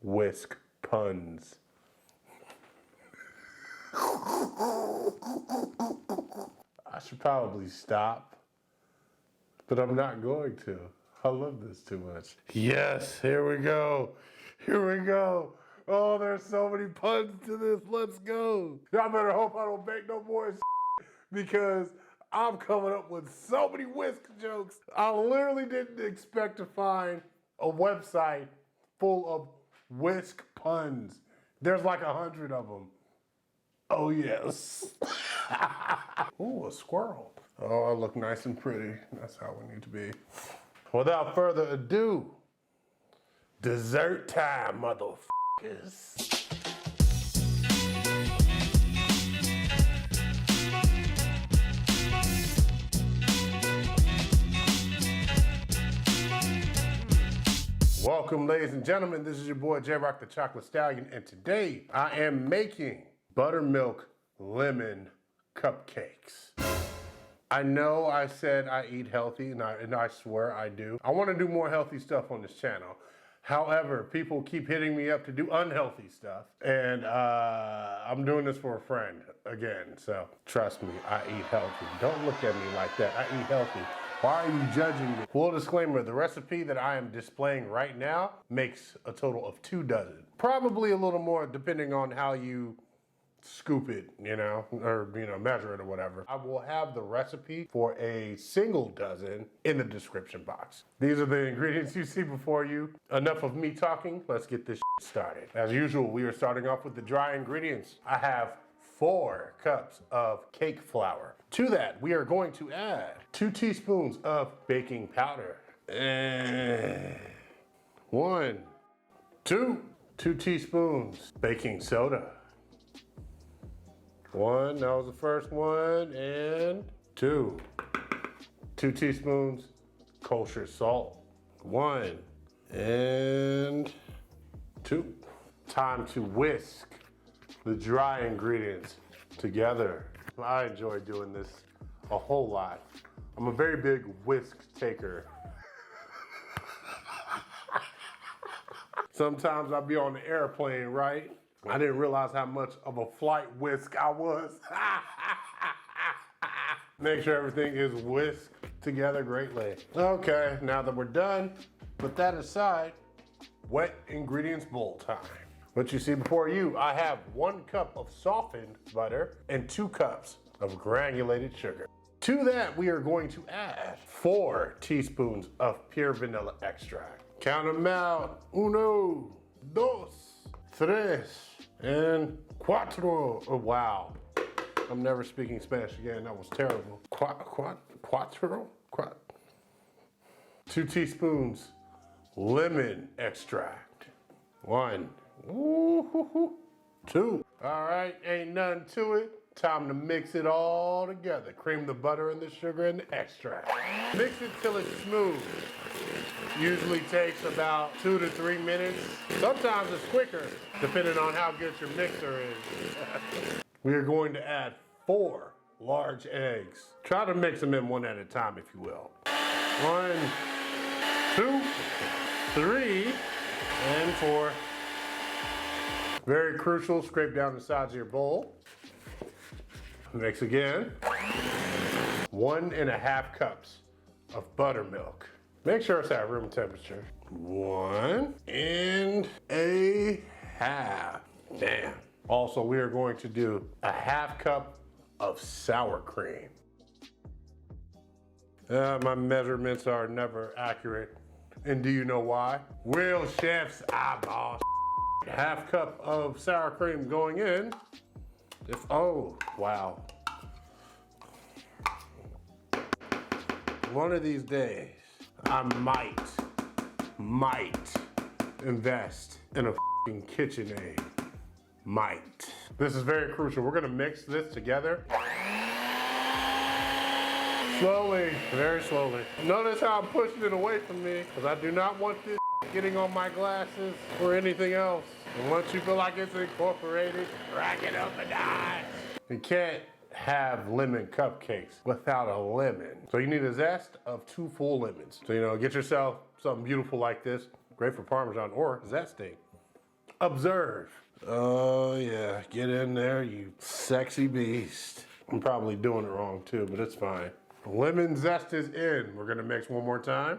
whisk puns. I should probably stop, but I'm not going to. I love this too much. Yes, here we go. Here we go. Oh, there's so many puns to this. Let's go. Y'all better hope I don't make no more because I'm coming up with so many whisk jokes. I literally didn't expect to find a website full of whisk puns. There's like 100 of them. Oh yes. Ooh, a squirrel. Oh, I look nice and pretty. That's how we need to be. Without further ado, dessert time, motherfuckers. Welcome, ladies and gentlemen. This is your boy J-Rock the Chocolate Stallion, and today I am making buttermilk lemon cupcakes. I know I said I eat healthy, and I swear I do. I want to do more healthy stuff on this channel. However, people keep hitting me up to do unhealthy stuff, and I'm doing this for a friend again. So trust me, I eat healthy. Don't look at me like that. I eat healthy. Why are you judging me? Full disclaimer, the recipe that I am displaying right now makes a total of 2 dozen. Probably a little more depending on how you scoop it, or measure it or whatever. I will have the recipe for a single dozen in the description box. These are the ingredients you see before you. Enough of me talking, let's get this started. As usual, we are starting off with the dry ingredients. I have 4 cups of cake flour. To that, we are going to add 2 teaspoons of baking powder. And 2 teaspoons baking soda. 1, that was the first one, and 2 teaspoons kosher salt. 1 and 2. Time to whisk the dry ingredients together. I enjoy doing this a whole lot. I'm a very big whisk taker. Sometimes I'll be on the airplane, right? I didn't realize how much of a flight whisk I was. Make sure everything is whisked together greatly. Okay, now that we're done, put that aside. Wet ingredients bowl time. What you see before you, I have 1 cup of softened butter and 2 cups of granulated sugar. To that, we are going to add 4 teaspoons of pure vanilla extract. Count them out. 1, 2, 3, and 4. Oh, wow. I'm never speaking Spanish again. That was terrible. Cuatro? 2 teaspoons lemon extract. 1. Ooh, 2. All right, ain't nothing to it. Time to mix it all together. Cream the butter and the sugar and the extract. Mix it till it's smooth. Usually takes about 2 to 3 minutes. Sometimes it's quicker, depending on how good your mixer is. We are going to add 4 large eggs. Try to mix them in one at a time, if you will. 1, 2, 3, and 4. Very crucial, scrape down the sides of your bowl. Mix again. 1½ cups of buttermilk. Make sure it's at room temperature. 1½ Damn. Also, we are going to do a ½ cup of sour cream. My measurements are never accurate. And do you know why? Real chef's eyeball. ½ cup of sour cream going in. Oh, wow. One of these days, I might invest in a f***ing KitchenAid. Might. This is very crucial. We're gonna mix this together. Slowly, very slowly. Notice how I'm pushing it away from me, because I do not want this getting on my glasses or anything else. And once you feel like it's incorporated, crack it up a notch. You can't have lemon cupcakes without a lemon. So you need a zest of 2 full lemons. So, get yourself something beautiful like this. Great for Parmesan or zesting. Observe. Oh yeah, get in there, you sexy beast. I'm probably doing it wrong too, but it's fine. Lemon zest is in. We're gonna mix one more time.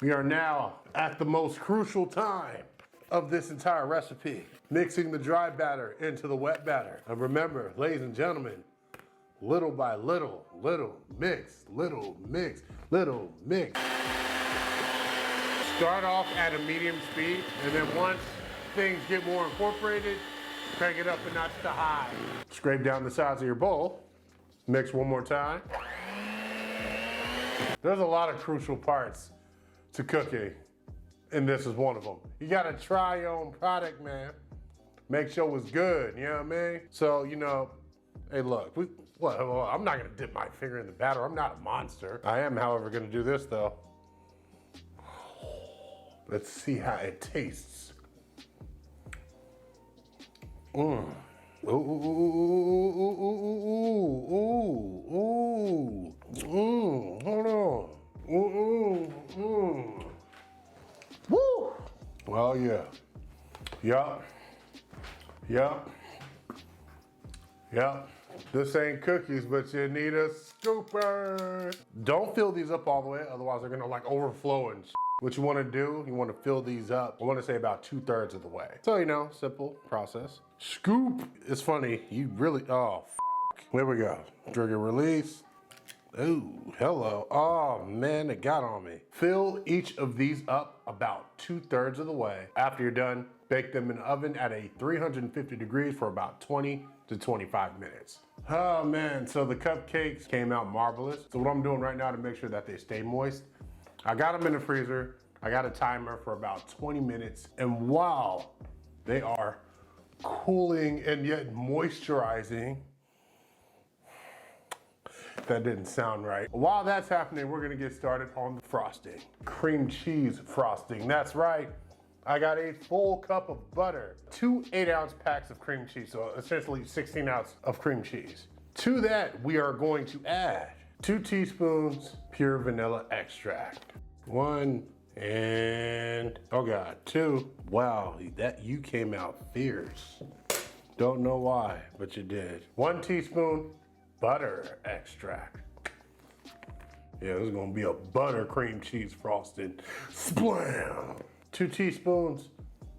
We are now at the most crucial time of this entire recipe. Mixing the dry batter into the wet batter. And remember, ladies and gentlemen, little by little, little mix, little mix, little mix. Start off at a medium speed, and then once things get more incorporated, crank it up a notch to high. Scrape down the sides of your bowl. Mix one more time. There's a lot of crucial parts to cooking, and this is one of them. You gotta try your own product, man. Make sure it's good, you know what I mean? So, you know, hey look, I'm not gonna dip my finger in the batter. I'm not a monster. I am, however, gonna do this though. Let's see how it tastes. Ooh, ooh, ooh, ooh, ooh, hold on. Woo! Well, yeah. Yup. This ain't cookies, but you need a scooper. Don't fill these up all the way, otherwise they're gonna like overflow and shit. What you wanna do, you wanna fill these up, I wanna say about 2/3 of the way. So, you know, simple process. Scoop. It's funny, you really, oh, here we go. Trigger release. Ooh, hello. Oh man, it got on me. Fill each of these up about 2/3 of the way. After you're done, bake them in the oven at a 350 degrees for about 20 to 25 minutes. Oh man, so the cupcakes came out marvelous. So what I'm doing right now to make sure that they stay moist, I got them in the freezer. I got a timer for about 20 minutes. And while they are cooling and yet moisturizing, that didn't sound right. While that's happening, we're gonna get started on the frosting. Cream cheese frosting, that's right. I got a full cup of butter, 2 8-ounce packs of cream cheese, so essentially 16 ounces of cream cheese. To that, we are going to add 2 teaspoons pure vanilla extract. 1 and, oh God, 2. Wow, you came out fierce. Don't know why, but you did. 1 teaspoon butter extract. Yeah, this is gonna be a butter cream cheese frosting. Splam! 2 teaspoons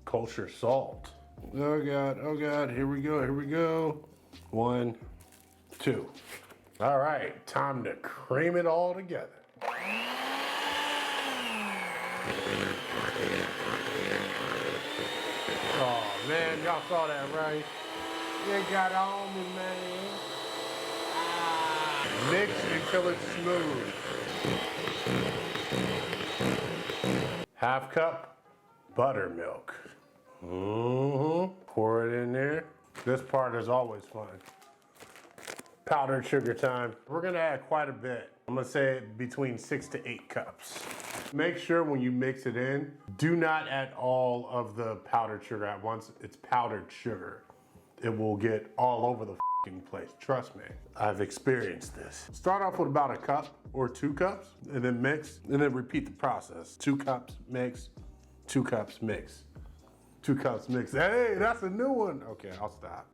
kosher salt. Oh God, here we go. 1, 2. All right, time to cream it all together. Oh man, y'all saw that, right? You got on me, man. Mix until it's smooth. 1/2 cup buttermilk. Pour it in there. This part is always fun. Powdered sugar time. We're gonna add quite a bit. I'm gonna say between 6 to 8 cups. Make sure when you mix it in, do not add all of the powdered sugar at once. It's powdered sugar. It will get all over the place. Trust me, I've experienced this. Start off with about 1 cup or 2 cups and then mix and then repeat the process. 2 cups, mix, 2 cups, mix, 2 cups, mix. Hey, that's a new one. Okay, I'll stop.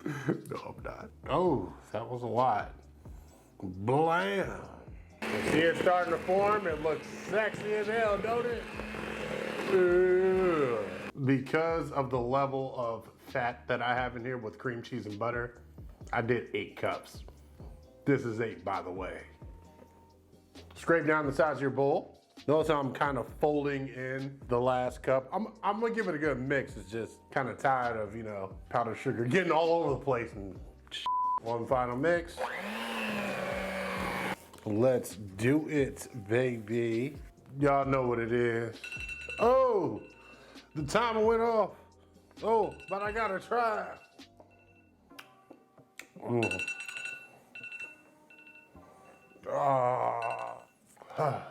No, I'm not. Oh, that was a lot. Blam. You see it starting to form? It looks sexy as hell, don't it? Ugh. Because of the level of fat that I have in here with cream cheese and butter, I did 8 cups. This is 8, by the way. Scrape down the sides of your bowl. Notice how I'm kind of folding in the last cup. I'm gonna give it a good mix. It's just kind of tired of, you know, powdered sugar getting all over the place and shit. One final mix. Let's do it, baby. Y'all know what it is. Oh, the timer went off. Oh, but I gotta try.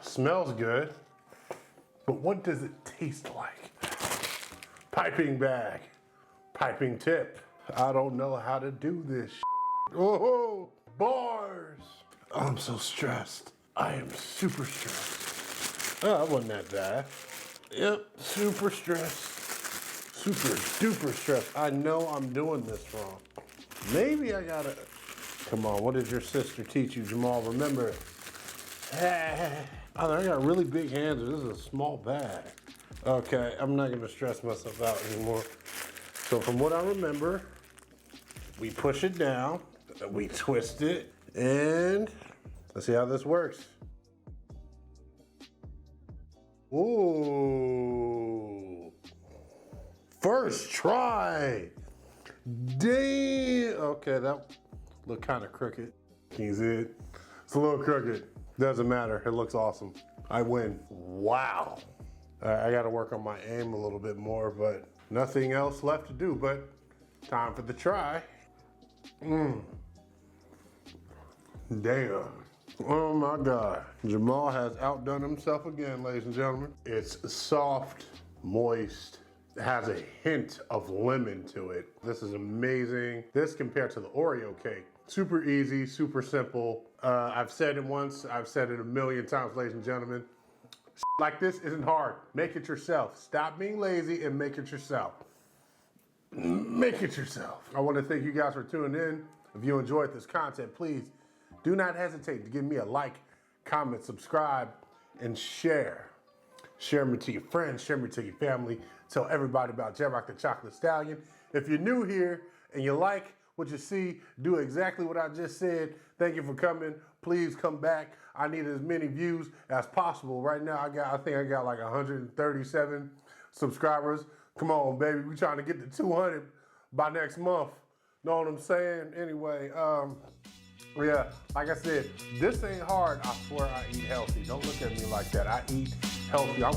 Smells good, but what does it taste like? Piping bag, piping tip. I don't know how to do this. Oh, bars. I'm so stressed. I am super stressed. Oh, that wasn't that bad. Yep, super stressed. Super duper stressed. I know I'm doing this wrong. Maybe I gotta, come on, what did your sister teach you, Jamal? Remember it. Oh, I got really big hands. This is a small bag. Okay, I'm not gonna stress myself out anymore. So from what I remember, we push it down, we twist it, and let's see how this works. Ooh. First try. Damn. Okay, that looked kind of crooked. Can you see it? It's a little crooked. Doesn't matter. It looks awesome. I win. Wow. I got to work on my aim a little bit more, but nothing else left to do. But time for the try. Damn. Oh my God. Jamal has outdone himself again, ladies and gentlemen. It's soft, moist. It has a hint of lemon to it. This is amazing. This compared to the Oreo cake. Super easy, super simple. I've said it once, I've said it a million times, ladies and gentlemen. Like this isn't hard. Make it yourself. Stop being lazy and make it yourself. Make it yourself. I want to thank you guys for tuning in. If you enjoyed this content, please do not hesitate to give me a like, comment, subscribe, and share. Share me to your friends, share me to your family. Tell everybody about J-Rock the Chocolate Stallion. If you're new here and you like what you see, do exactly what I just said. Thank you for coming. Please come back. I need as many views as possible. Right now, I think I got like 137 subscribers. Come on, baby. We're trying to get to 200 by next month. Know what I'm saying? Anyway, yeah, like I said, this ain't hard. I swear I eat healthy. Don't look at me like that. I eat healthy. I'm